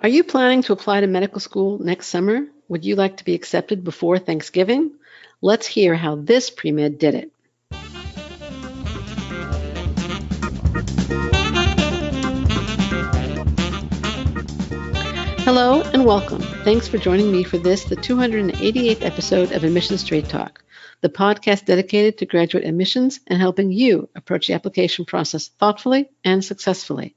Are you planning to apply to medical school next summer? Would you like to be accepted before Thanksgiving? Let's hear how this pre-med did it. Hello and welcome. Thanks for joining me for this, the 288th episode of Admissions Straight Talk, the podcast dedicated to graduate admissions and helping you approach the application process thoughtfully and successfully.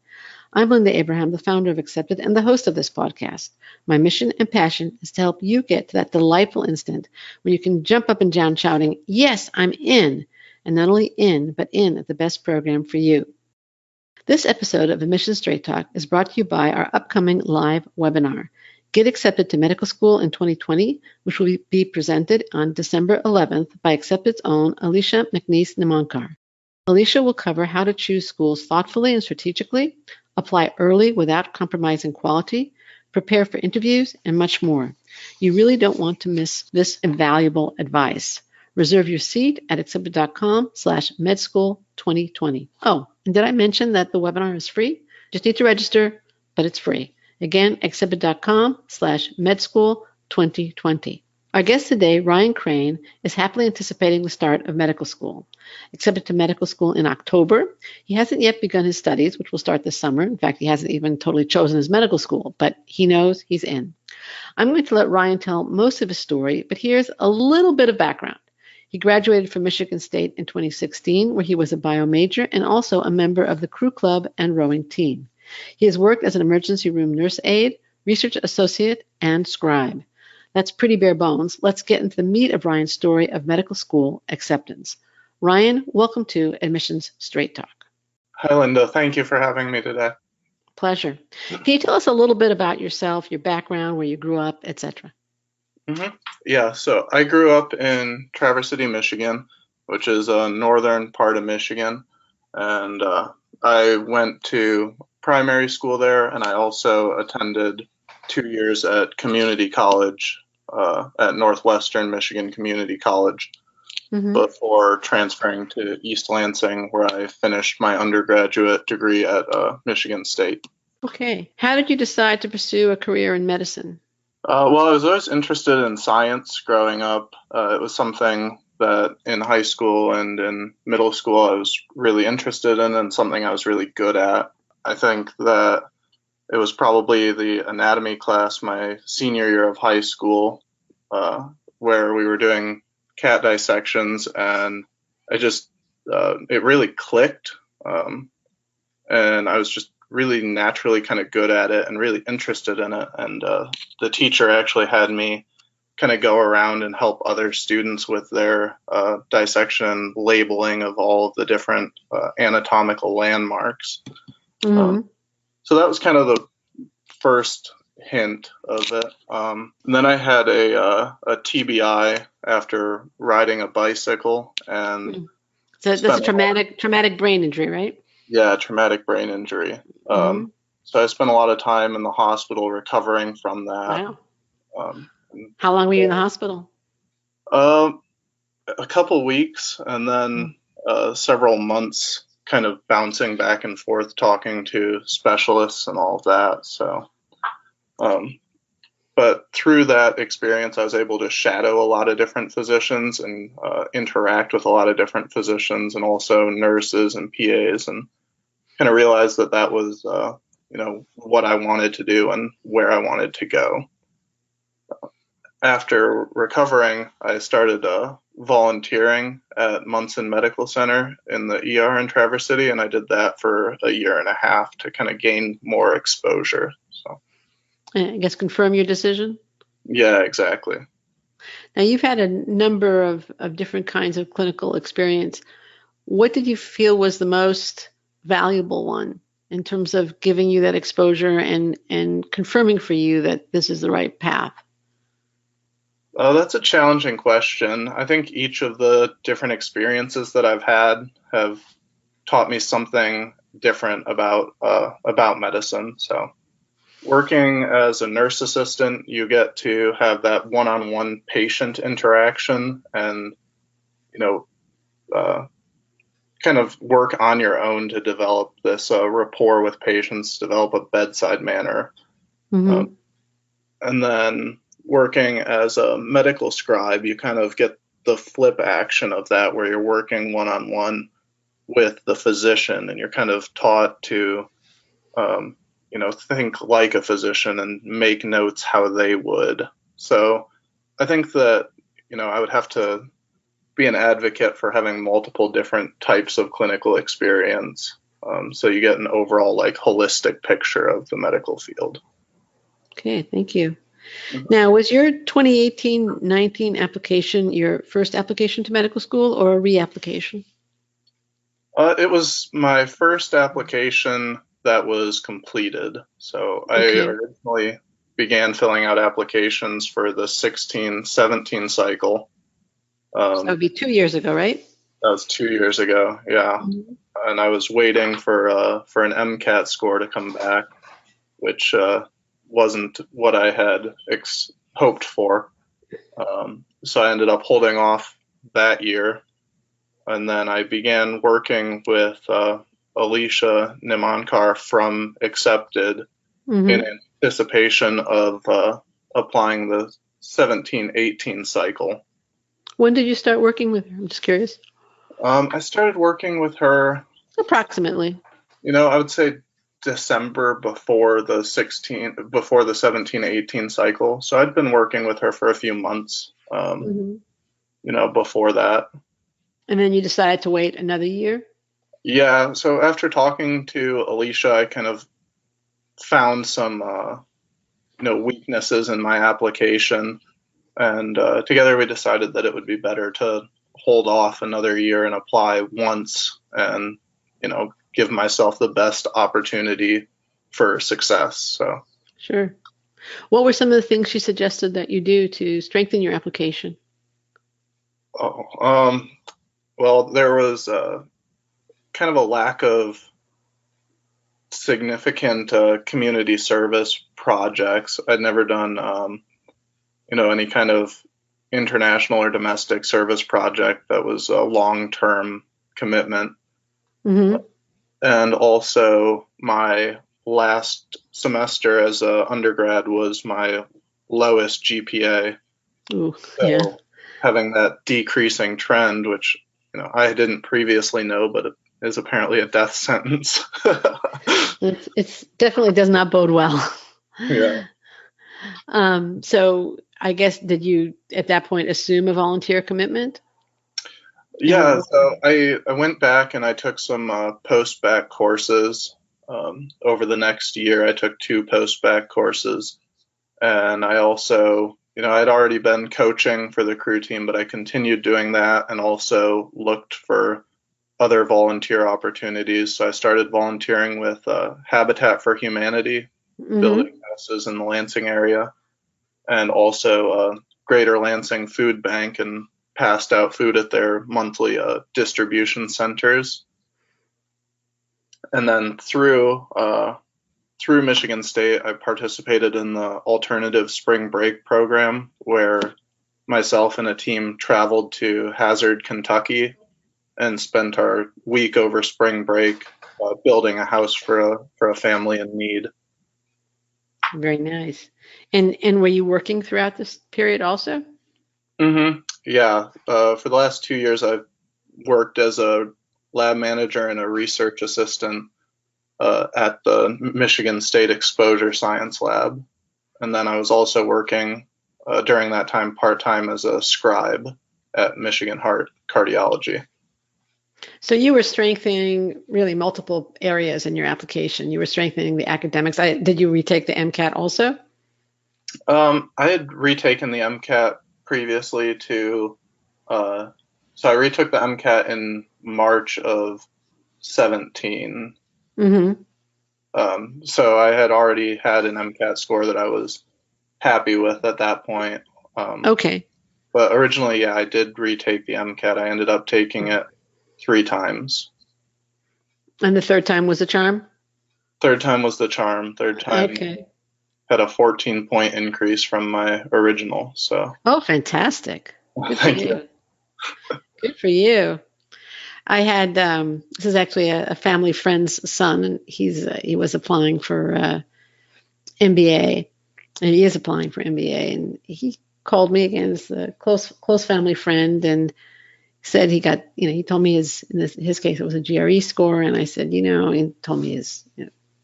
I'm Linda Abraham, the founder of Accepted and the host of this podcast. My mission and passion is to help you get to that delightful instant when you can jump up and down shouting, "Yes, I'm in," and not only in, but in at the best program for you. This episode of Admissions Straight Talk is brought to you by our upcoming live webinar, Get Accepted to Medical School in 2020, which will be presented on December 11th by Accepted's own Alicia McNeese-Nimonkar. Alicia will cover how to choose schools thoughtfully and strategically, apply early without compromising quality, prepare for interviews, and much more. You really don't want to miss this invaluable advice. Reserve your seat at accepted.com/medschool2020. Oh, and did I mention that the webinar is free? Just need to register, but it's free. Again, accepted.com/medschool2020. Our guest today, Ryan Crane, is happily anticipating the start of medical school. Accepted to medical school in October. He hasn't yet begun his studies, which will start this summer. In fact, he hasn't even totally chosen his medical school, but he knows he's in. I'm going to let Ryan tell most of his story, but here's a little bit of background. He graduated from Michigan State in 2016, where he was a bio major and also a member of the crew club and rowing team. He has worked as an emergency room nurse aide, research associate, and scribe. That's pretty bare bones. Let's get into the meat of Ryan's story of medical school acceptance. Ryan, welcome to Admissions Straight Talk. Hi, Linda. Thank you for having me today. Pleasure. Can you tell us a little bit about yourself, your background, where you grew up, etc.? Yeah, so I grew up in Traverse City, Michigan, which is a northern part of Michigan. And I went to primary school there, and I also attended 2 years at community college at Northwestern Michigan Community College before transferring to East Lansing, where I finished my undergraduate degree at Michigan State. Okay. How did you decide to pursue a career in medicine? Well, I was always interested in science growing up. It was something that in high school and in middle school I was really interested in and something I was really good at. I think that it was probably the anatomy class my senior year of high school where we were doing cat dissections, and I just, it really clicked. And I was just really naturally kind of good at it and really interested in it. And the teacher actually had me kind of go around and help other students with their dissection labeling of all of the different anatomical landmarks. So that was kind of the first hint of it. And then I had a TBI after riding a bicycle, and so that's a traumatic brain injury, right? Yeah, traumatic brain injury. So I spent a lot of time in the hospital recovering from that. Wow. How long were you in the hospital? A couple weeks, and then several months kind of bouncing back and forth, talking to specialists and all of that. So, but through that experience, I was able to shadow a lot of different physicians and interact with a lot of different physicians and also nurses and PAs, and kind of realized that that was, what I wanted to do and where I wanted to go. After recovering, I started volunteering at Munson Medical Center in the ER in Traverse City, and I did that for a year and a half to kind of gain more exposure. So, I guess confirm your decision? Yeah, exactly. Now, you've had a number of different kinds of clinical experience. What did you feel was the most valuable one in terms of giving you that exposure and confirming for you that this is the right path? That's a challenging question. I think each of the different experiences that I've had have taught me something different about medicine. So, working as a nurse assistant, you get to have that one-on-one patient interaction, and kind of work on your own to develop this rapport with patients, develop a bedside manner. Mm-hmm. And then working as a medical scribe, you kind of get the flip action of that where you're working one-on-one with the physician and you're kind of taught to, think like a physician and make notes how they would. So I think that, I would have to be an advocate for having multiple different types of clinical experience. So you get an overall like holistic picture of the medical field. Okay, thank you. Now, was your 2018-19 application your first application to medical school or a reapplication? It was my first application that was completed. So I Okay. originally began filling out applications for the 16-17 cycle. So that would be 2 years ago, right? That was 2 years ago, yeah. Mm-hmm. And I was waiting for an MCAT score to come back, which wasn't what I had hoped for. So I ended up holding off that year. And then I began working with Alicia Nimankar from Accepted in anticipation of applying the 17-18 cycle. When did you start working with her? I'm just curious. I started working with her Approximately. I would say December before the 17-18 cycle. So I'd been working with her for a few months, before that. And then you decided to wait another year? Yeah. So after talking to Alicia, I kind of found some, weaknesses in my application. And together we decided that it would be better to hold off another year and apply once and, give myself the best opportunity for success. So Sure. What were some of the things she suggested that you do to strengthen your application? Well, there was kind of a lack of significant community service projects. I'd never done, any kind of international or domestic service project that was a long-term commitment. Mm-hmm. And also, my last semester as an undergrad was my lowest GPA. Ooh, So yeah. having that decreasing trend, which I didn't previously know, but it is apparently a death sentence. It's definitely does not bode well. Yeah. So I guess, did you at that point assume a volunteer commitment? Yeah, so I went back and I took some post-bac courses. Over the next year, I took 2 post-bac courses. And I also, I'd already been coaching for the crew team, but I continued doing that and also looked for other volunteer opportunities. So I started volunteering with Habitat for Humanity, building houses in the Lansing area, and also Greater Lansing Food Bank, and passed out food at their monthly distribution centers. And then through Michigan State, I participated in the alternative spring break program, where myself and a team traveled to Hazard, Kentucky, and spent our week over spring break building a house for a family in need. Very nice. And were you working throughout this period also? Mm-hmm. Yeah. For the last 2 years, I've worked as a lab manager and a research assistant at the Michigan State Exposure Science Lab. And then I was also working during that time part-time as a scribe at Michigan Heart Cardiology. So you were strengthening really multiple areas in your application. You were strengthening the academics. Did you retake the MCAT also? I had retaken the MCAT previously so I retook the MCAT in March of 17. So I had already had an MCAT score that I was happy with at that point. Okay. But originally, yeah, I did retake the MCAT. I ended up taking it 3 times. And the third time was a charm? Third time was the charm. Third time had a 14-point increase from my original. So. Oh, fantastic. Good for Thank you. Good for you. I had, this is actually a family friend's son, and he was applying for MBA, and he is applying for MBA. And he called me again as a close family friend, and said he got, he told me his case, it was a GRE score. And I said, he told me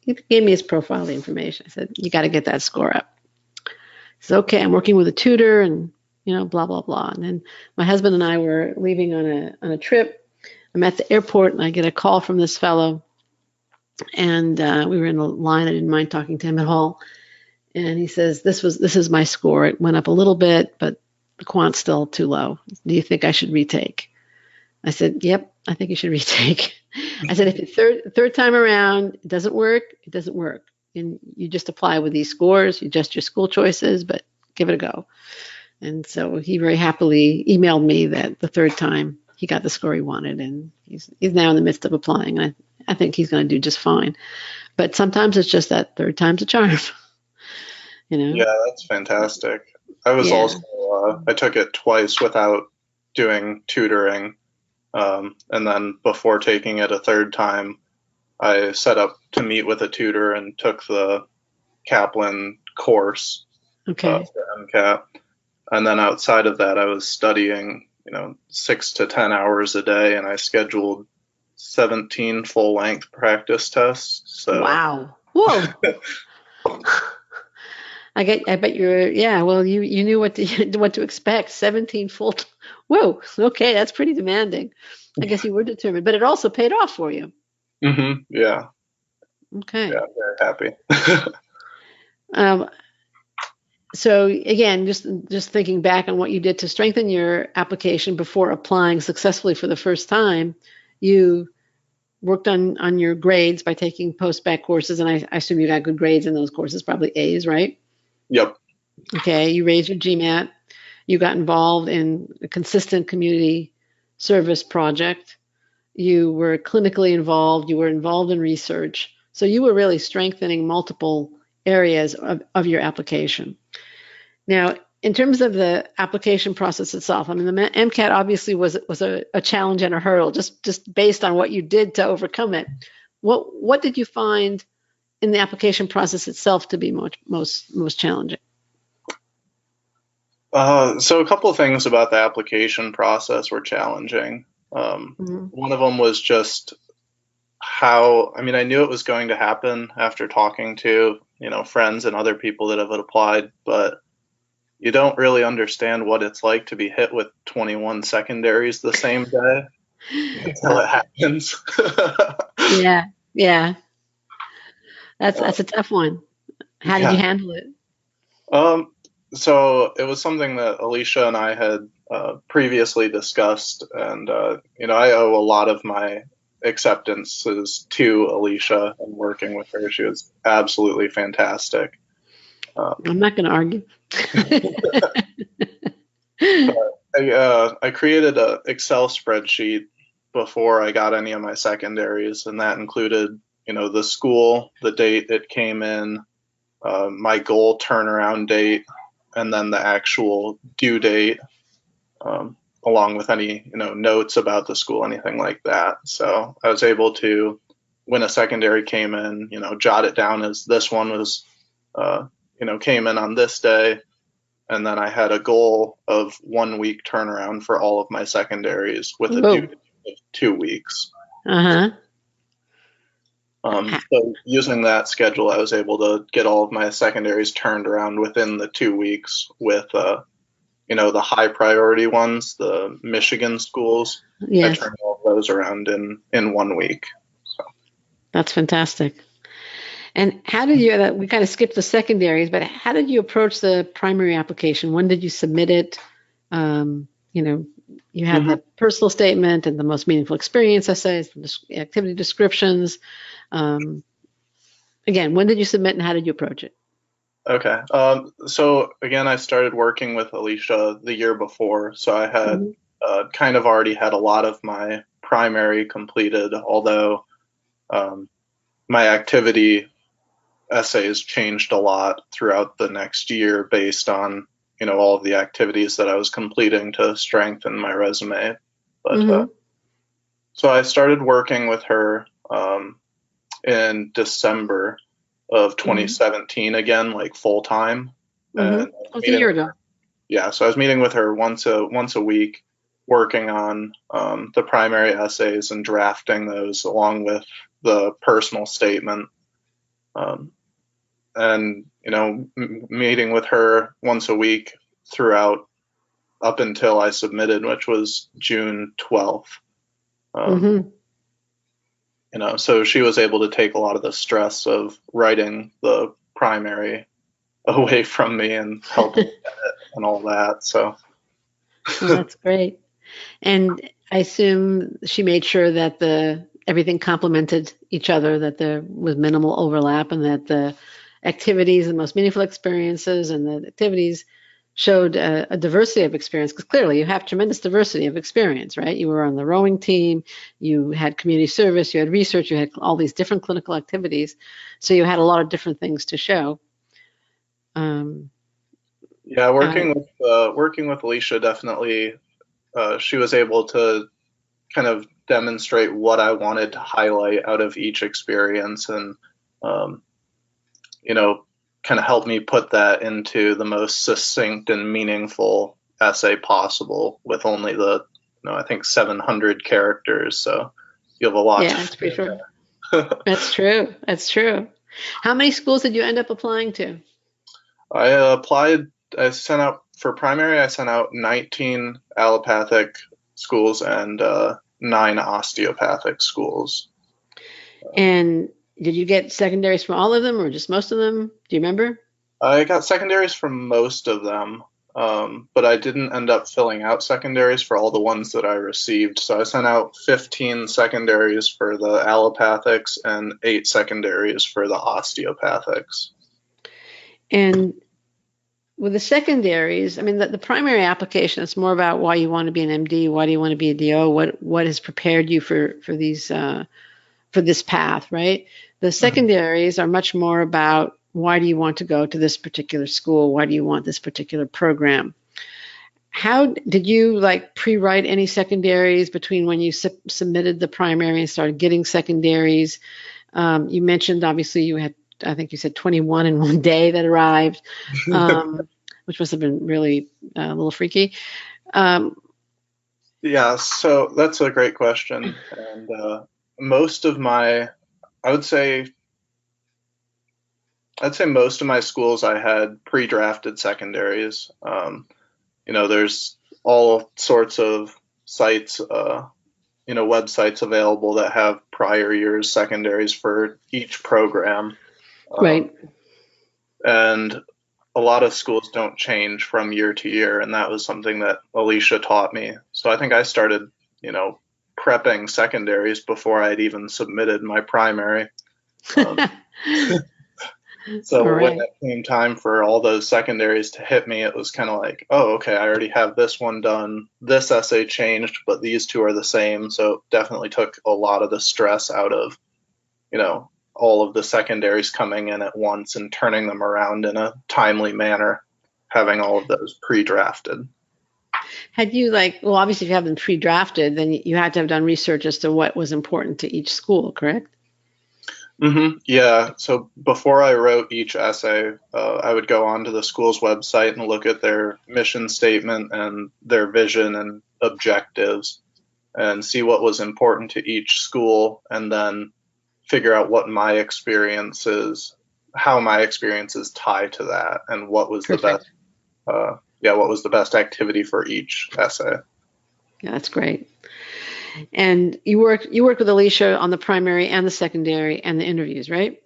he gave me his profile, the information. I said, you got to get that score up. He said, okay, I'm working with a tutor and, blah, blah, blah. And then my husband and I were leaving on a trip. I'm at the airport and I get a call from this fellow. And we were in the line. I didn't mind talking to him at all. And he says, this is my score. It went up a little bit, but the quant's still too low. Do you think I should retake? I said, yep, I think you should retake. I said, if it's third time around, it doesn't work, it doesn't work. And you just apply with these scores, you adjust your school choices, but give it a go. And so he very happily emailed me that the third time he got the score he wanted, and he's now in the midst of applying. And I think he's going to do just fine. But sometimes it's just that third time's a charm. Yeah, that's fantastic. I was also, I took it twice without doing tutoring. And then before taking it a third time, I set up to meet with a tutor and took the Kaplan course for MCAT. And then outside of that, I was studying, 6 to 10 hours a day, and I scheduled 17 full-length practice tests. So wow. Whoa. I bet you knew what to expect. 17 full. Whoa. Okay. That's pretty demanding. I guess you were determined, but it also paid off for you. Mm-hmm. Yeah. Okay. Yeah. Very happy. So again, just thinking back on what you did to strengthen your application before applying successfully for the first time, you worked on your grades by taking post-bac courses, and I assume you got good grades in those courses, probably A's, right? Yep. Okay, you raised your GMAT. You got involved in a consistent community service project. You were clinically involved. You were involved in research. So you were really strengthening multiple areas of your application. Now, in terms of the application process itself, I mean, the MCAT obviously was a challenge and a hurdle, just based on what you did to overcome it. What did you find in the application process itself to be most challenging? So a couple of things about the application process were challenging. One of them was just I knew it was going to happen after talking to, friends and other people that have applied, but you don't really understand what it's like to be hit with 21 secondaries the same day until it happens. Yeah. That's a tough one. How did you handle it? So it was something that Alicia and I had previously discussed, and I owe a lot of my acceptances to Alicia and working with her. She was absolutely fantastic. I'm not going to argue. I created an Excel spreadsheet before I got any of my secondaries, and that included, the school, the date it came in, my goal turnaround date, and then the actual due date, along with any, notes about the school, anything like that. So I was able to, when a secondary came in, jot it down as this one was, came in on this day. And then I had a goal of 1 week turnaround for all of my secondaries with a due date of 2 weeks. Uh-huh. So using that schedule, I was able to get all of my secondaries turned around within the 2 weeks with, the high priority ones, the Michigan schools. Yes. I turned all of those around in 1 week. So. That's fantastic. And how did you, we kind of skipped the secondaries, but how did you approach the primary application? When did you submit it? You had the personal statement and the most meaningful experience essays, activity descriptions. Again, when did you submit and how did you approach it? Okay. So again, I started working with Alicia the year before. So I had kind of already had a lot of my primary completed, although my activity essays changed a lot throughout the next year based on, all of the activities that I was completing to strengthen my resume. But so I started working with her in December, of 2017 again, like full time. Mm-hmm. And It was a year ago. yeah, so I was meeting with her once a week, working on the primary essays and drafting those along with the personal statement. And meeting with her once a week throughout up until I submitted, which was June 12th. So she was able to take a lot of the stress of writing the primary away from me and help me get it and all that. So Well, that's great. And I assume she made sure that everything complemented each other, that there was minimal overlap, and that the activities, the most meaningful experiences, and the activities showed a diversity of experience. Because clearly, you have tremendous diversity of experience, right? You were on the rowing team, you had community service, you had research, you had all these different clinical activities. So you had a lot of different things to show. Yeah, working with Alicia, definitely, she was able to kind of demonstrate what I wanted to highlight out of each experience, and kind of help me put that into the most succinct and meaningful essay possible with only I think 700 characters. So you have a lot. Yeah, that's pretty sure. That's true. That's true. How many schools did you end up applying to? I sent out for primary, I sent out 19 allopathic schools and 9 osteopathic schools. And did you get secondaries from all of them or just most of them? Do you remember? I got secondaries from most of them, but I didn't end up filling out secondaries for all the ones that I received. So I sent out 15 secondaries for the allopathics and 8 secondaries for the osteopathics. And with the secondaries, I mean, the primary application is more about why you want to be an MD, why do you want to be a DO, what has prepared you for this path, right? The secondaries are much more about why do you want to go to this particular school? Why do you want this particular program? How did you pre-write any secondaries between when you submitted the primary and started getting secondaries? You mentioned obviously you had, I think you said 21 in one day that arrived, which must have been really a little freaky. Yeah, so that's a great question. And I'd say most of my schools I had pre-drafted secondaries. There's all sorts of sites, websites available that have prior year's secondaries for each program. Right. And a lot of schools don't change from year to year, and that was something that Alicia taught me. So I think I started, prepping secondaries before I'd even submitted my primary. So right. When it came time for all those secondaries to hit me, it was kind of like, oh, okay, I already have this one done. This essay changed, but these two are the same. So it definitely took a lot of the stress out of, all of the secondaries coming in at once and turning them around in a timely manner, having all of those pre-drafted. Had you obviously if you have them pre-drafted, then you had to have done research as to what was important to each school, correct? Mm-hmm. Yeah. So before I wrote each essay, I would go onto the school's website and look at their mission statement and their vision and objectives and see what was important to each school, and then figure out what my experiences, how my experiences tie to that, and what was Perfect. what was the best activity for each essay. Yeah, that's great. And you worked with Alicia on the primary and the secondary and the interviews, right?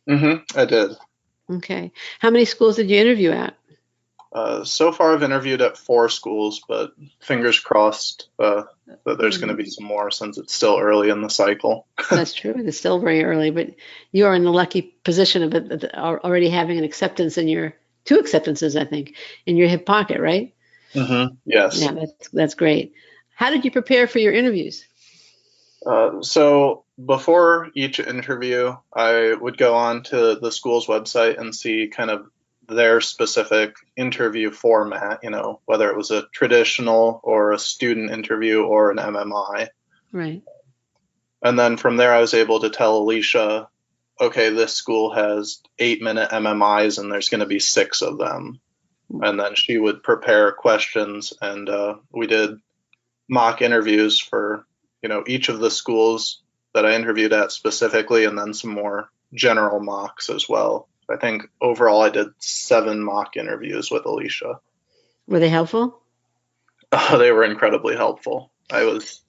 Mm-hmm. I did. Okay. How many schools did you interview at? So far, I've interviewed at 4 schools, but fingers crossed that there's going to be some more since it's still early in the cycle. That's true. It's still very early, but you are in the lucky position of already having an acceptance in your 2 acceptances, I think, in your hip pocket, right? Mm-hmm. Yes. Yeah, that's great. How did you prepare for your interviews? So before each interview, I would go on to the school's website and see kind of their specific interview format, whether it was a traditional or a student interview or an MMI. Right. And then from there, I was able to tell Alicia okay, this school has 8-minute MMIs and there's going to be 6 of them. And then she would prepare questions, and we did mock interviews for, each of the schools that I interviewed at specifically, and then some more general mocks as well. I think overall I did 7 mock interviews with Alicia. Were they helpful? They were incredibly helpful. I was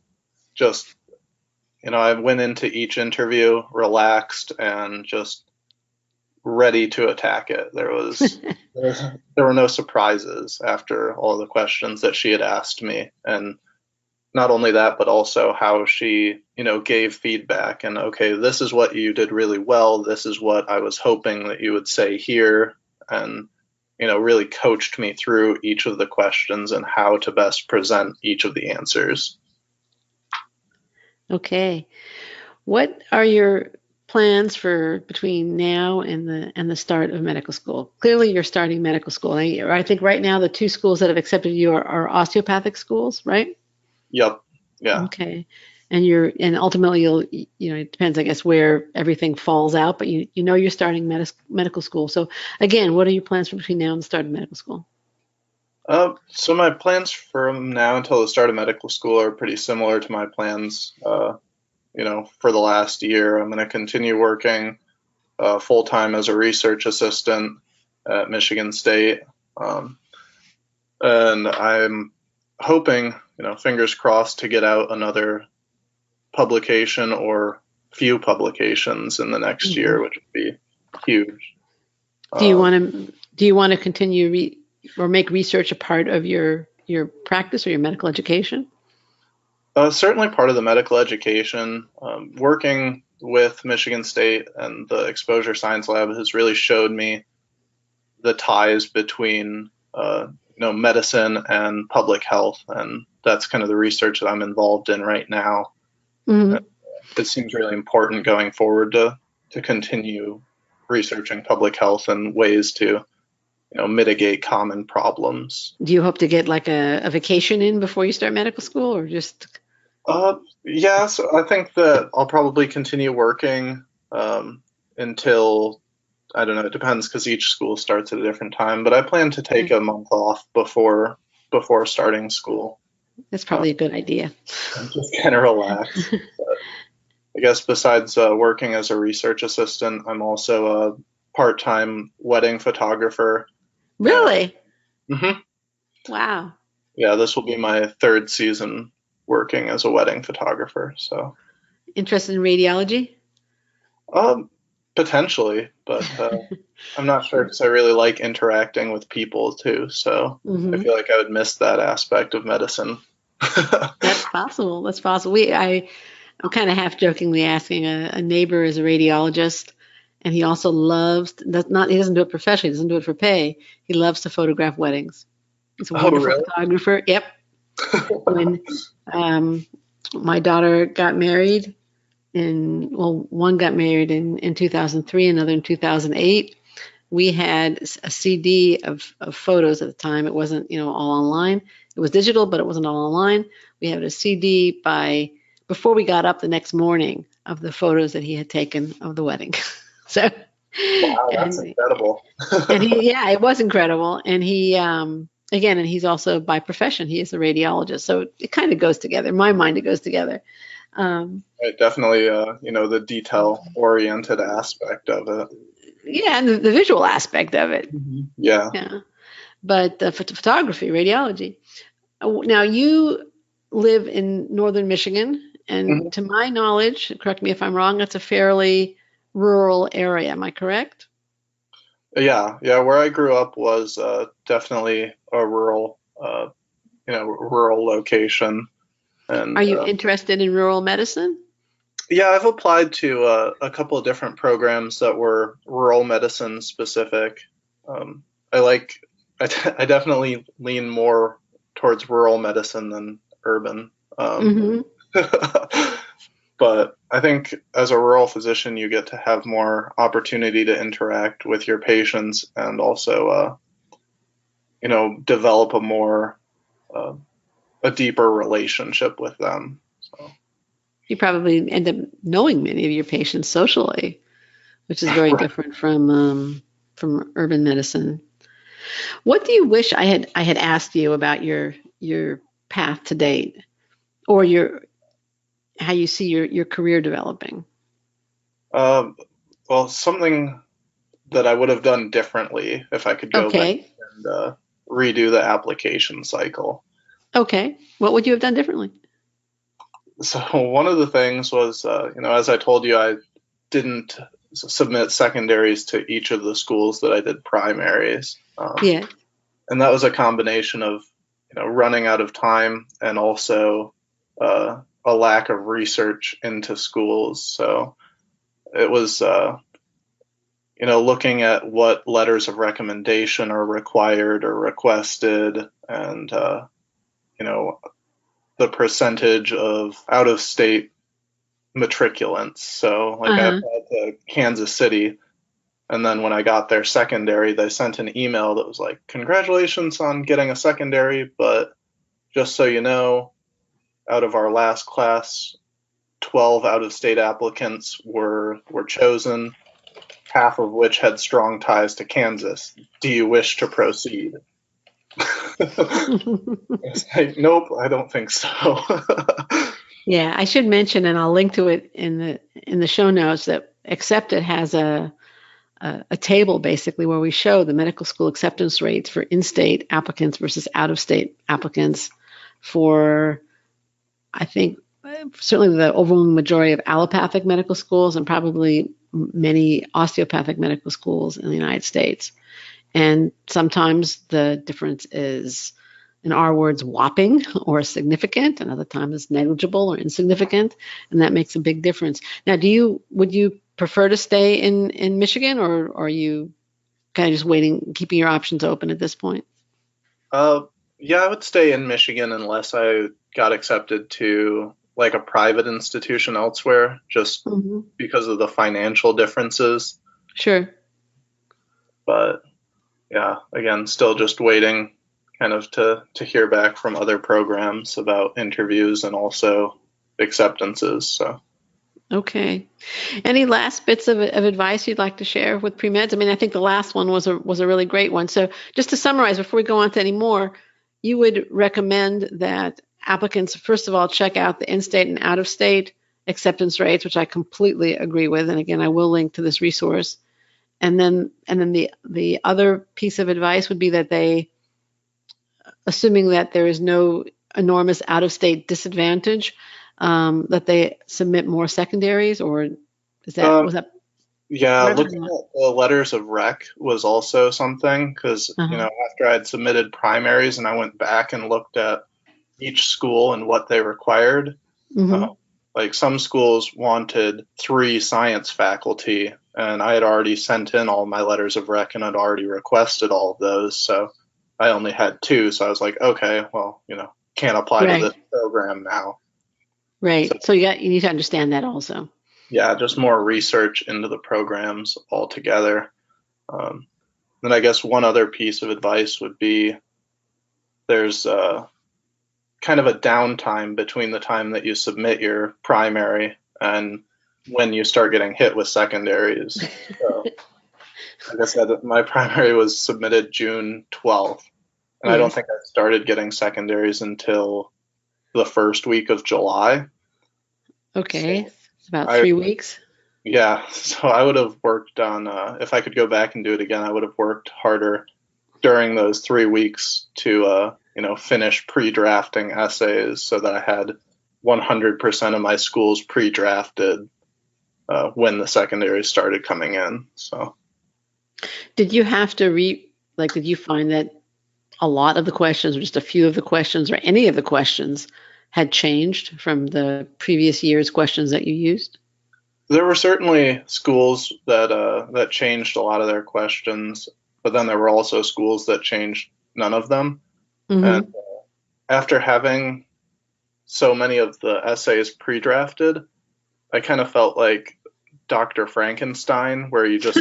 just, I went into each interview relaxed and just ready to attack it. There were no surprises after all the questions that she had asked me. And not only that, but also how she, gave feedback and, okay, this is what you did really well. This is what I was hoping that you would say here. And, really coached me through each of the questions and how to best present each of the answers. Okay. What are your plans for between now and the start of medical school? Clearly, you're starting medical school. I think right now the 2 schools that have accepted you are osteopathic schools, right? Yep. Yeah. Okay. And ultimately you'll, it depends, I guess, where everything falls out, but you're starting medical school. So again, what are your plans for between now and the start of medical school? So my plans from now until the start of medical school are pretty similar to my plans, for the last year. I'm going to continue working full-time as a research assistant at Michigan State. And I'm hoping, fingers crossed, to get out another publication or few publications in the next year, which would be huge. Do you want to continue or make research a part of your practice or your medical education? Certainly part of the medical education. Working with Michigan State and the Exposure Science Lab has really showed me the ties between medicine and public health, and that's kind of the research that I'm involved in right now. Mm-hmm. It seems really important going forward to continue researching public health and ways to mitigate common problems. Do you hope to get like a vacation in before you start medical school, or just? Yeah, so I think that I'll probably continue working until, I don't know, it depends because each school starts at a different time, but I plan to take a month off before starting school. That's probably a good idea. Just kind of relax. I guess besides working as a research assistant, I'm also a part-time wedding photographer. Really? Mm-hmm. Wow. Yeah, this will be my 3rd season working as a wedding photographer. So. Interested in radiology? Potentially, but I'm not sure because I really like interacting with people too. So I feel like I would miss that aspect of medicine. That's possible. I'm kind of half jokingly asking a neighbor is a radiologist, and he also loves he doesn't do it professionally, he doesn't do it for pay. He loves to photograph weddings. He's a wonderful photographer. Yep. When my daughter got married, one got married in 2003, another in 2008. We had a CD of photos at the time. It wasn't, all online. It was digital, but it wasn't all online. We had a CD before we got up the next morning of the photos that he had taken of the wedding. So, wow, that's incredible. And it was incredible. And he, and he's also by profession, he is a radiologist. So it kind of goes together. In my mind, it goes together. Right, definitely, the detail-oriented aspect of it. Yeah, and the visual aspect of it. Mm-hmm. Yeah. But photography, radiology. Now, you live in northern Michigan, and to my knowledge, correct me if I'm wrong, it's a fairly rural area. Am I correct? Yeah. Where I grew up was definitely a rural location. And, are you interested in rural medicine? Yeah, I've applied to a couple of different programs that were rural medicine specific. I definitely lean more towards rural medicine than urban. But I think as a rural physician, you get to have more opportunity to interact with your patients and also, develop a deeper relationship with them. So. You probably end up knowing many of your patients socially. which is very different from urban medicine. What do you wish I had asked you about your path to date, or how you see your career developing? Well, something that I would have done differently if I could go back Okay. and redo the application cycle. Okay. What would you have done differently? So one of the things was, as I told you, I didn't submit secondaries to each of the schools that I did primaries. Yeah. And that was a combination of, running out of time and also a lack of research into schools. So it was, looking at what letters of recommendation are required or requested, and, the percentage of out of state matriculants. So, like, I Uh-huh. applied to Kansas City, and then when I got their secondary, they sent an email that was like, "Congratulations on getting a secondary, but just so you know, out of our last class, 12 out of state applicants were chosen, half of which had strong ties to Kansas. Do you wish to proceed?" It's like, nope, I don't think so. Yeah, I should mention, and I'll link to it in the show notes, that Accepted has a table basically where we show the medical school acceptance rates for in-state applicants versus out-of-state applicants for, I think, certainly the overwhelming majority of allopathic medical schools and probably many osteopathic medical schools in the United States. And sometimes the difference is, in our words, whopping or significant, and other times it's negligible or insignificant, and that makes a big difference. Now, would you prefer to stay in Michigan, or are you kind of just waiting, keeping your options open at this point? uh, yeah, I would stay in Michigan unless I got accepted to like a private institution elsewhere, just Mm-hmm. because of the financial differences. Sure. But yeah, again, still just waiting kind of to hear back from other programs about interviews and also acceptances. So Okay. Any last bits of advice you'd like to share with premeds? I mean, I think the last one was a really great one. So just to summarize, before we go on to any more, you would recommend that applicants, first of all, check out the in-state and out-of-state acceptance rates, which I completely agree with. And again, I will link to this resource. And then the other piece of advice would be that they, assuming that there is no enormous out-of-state disadvantage, that they submit more secondaries, or was that yeah, part of it? looking at the letters of rec was also something because, Uh-huh. after I'd submitted primaries and I went back and looked at each school and what they required, uh, Mm-hmm. like some schools wanted 3 science faculty, and I had already sent in all my letters of rec and had already requested all of those. So I only had 2. So I was like, okay, well, can't apply to this Right, program now. So right. So you need to understand that also. yeah, just more research into the programs altogether. Um, then I guess one other piece of advice would be there's kind of a downtime between the time that you submit your primary and when you start getting hit with secondaries. So, like I said, my primary was submitted June 12th, and I don't Yes. think I started getting secondaries until the first week of July. Okay. So It's about I, 3 weeks. yeah, so I would have worked on, if I could go back and do it again, I would have worked harder during those 3 weeks to, finish pre-drafting essays so that I had 100% of my schools pre-drafted when the secondaries started coming in. So Did you have to did you find that a lot of the questions, or just a few of the questions, or any of the questions had changed from the previous year's questions that you used? there were certainly schools that changed a lot of their questions, but then there were also schools that changed none of them. And Mm-hmm. after having so many of the essays pre-drafted, I kind of felt like Dr. Frankenstein, where you just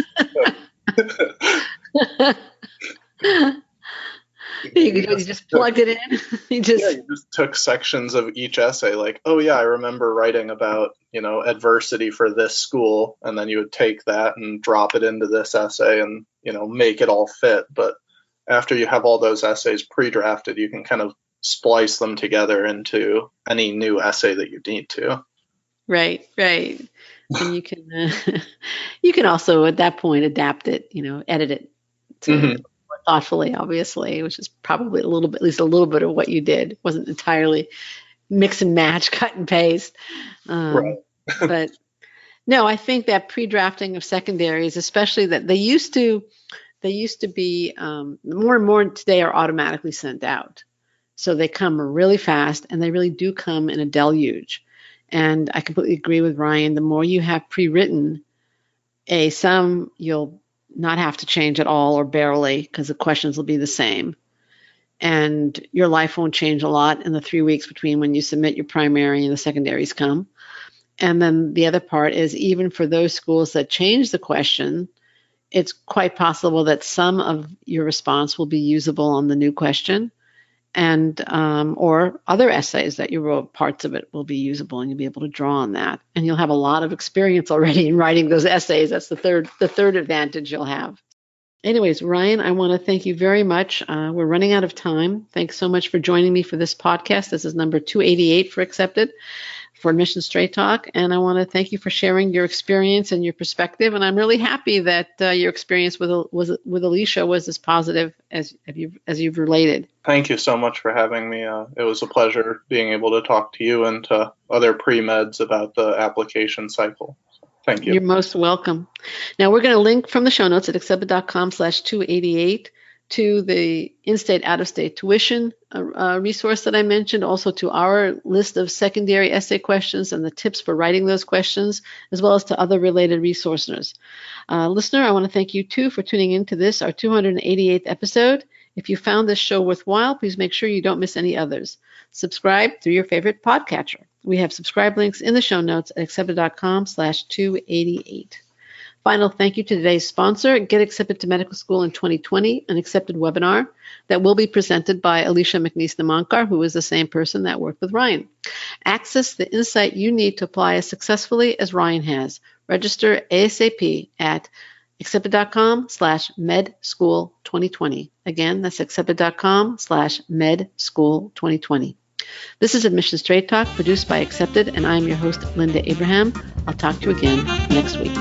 yeah, You just plugged it in. You just took sections of each essay, like, oh yeah, I remember writing about, adversity for this school, and then you would take that and drop it into this essay and, make it all fit. But after you have all those essays pre-drafted, you can kind of splice them together into any new essay that you need to. Right. And you can also at that point adapt it, edit it to more thoughtfully, obviously, which is probably at least a little bit of what you did. It wasn't entirely mix and match, cut and paste. Right. But no, I think that pre-drafting of secondaries, especially that they used to be more and more today are automatically sent out. So they come really fast, and they really do come in a deluge. And I completely agree with Ryan. The more you have pre-written, some you'll not have to change at all or barely, because the questions will be the same. And your life won't change a lot in the 3 weeks between when you submit your primary and the secondaries come. And then the other part is, even for those schools that change the question, it's quite possible that some of your response will be usable on the new question, and or other essays that you wrote, parts of it will be usable, and you'll be able to draw on that. And you'll have a lot of experience already in writing those essays. That's the third advantage you'll have. Anyways, Ryan, I want to thank you very much. We're running out of time. Thanks so much for joining me for this podcast. This is number 288 for Accepted, for Admissions Straight Talk. And I want to thank you for sharing your experience and your perspective. And I'm really happy that your experience with Alicia was as positive as you've related. Thank you so much for having me. It was a pleasure being able to talk to you and to other pre-meds about the application cycle. Thank you. You're most welcome. Now, we're going to link from the show notes at accepted.com/288 to the in-state, out-of-state tuition resource that I mentioned, also to our list of secondary essay questions and the tips for writing those questions, as well as to other related resources. Listener, I want to thank you too for tuning into this, our 288th episode. If you found this show worthwhile, please make sure you don't miss any others. Subscribe through your favorite podcatcher. We have subscribe links in the show notes at accepted.com/288. Final thank you to today's sponsor, Get Accepted to Medical School in 2020, an accepted webinar that will be presented by Alicia McNeese-Namankar, who is the same person that worked with Ryan. Access the insight you need to apply as successfully as Ryan has. Register ASAP at accepted.com/medschool2020. Again, that's accepted.com/medschool2020. This is Admissions Straight Talk, produced by Accepted, and I'm your host, Linda Abraham. I'll talk to you again next week.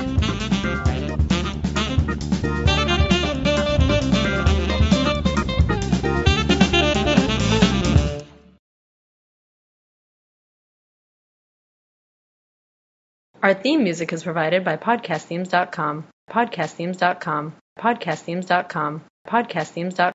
Our theme music is provided by podcastthemes.com. podcastthemes.com. podcastthemes.com. podcastthemes.com.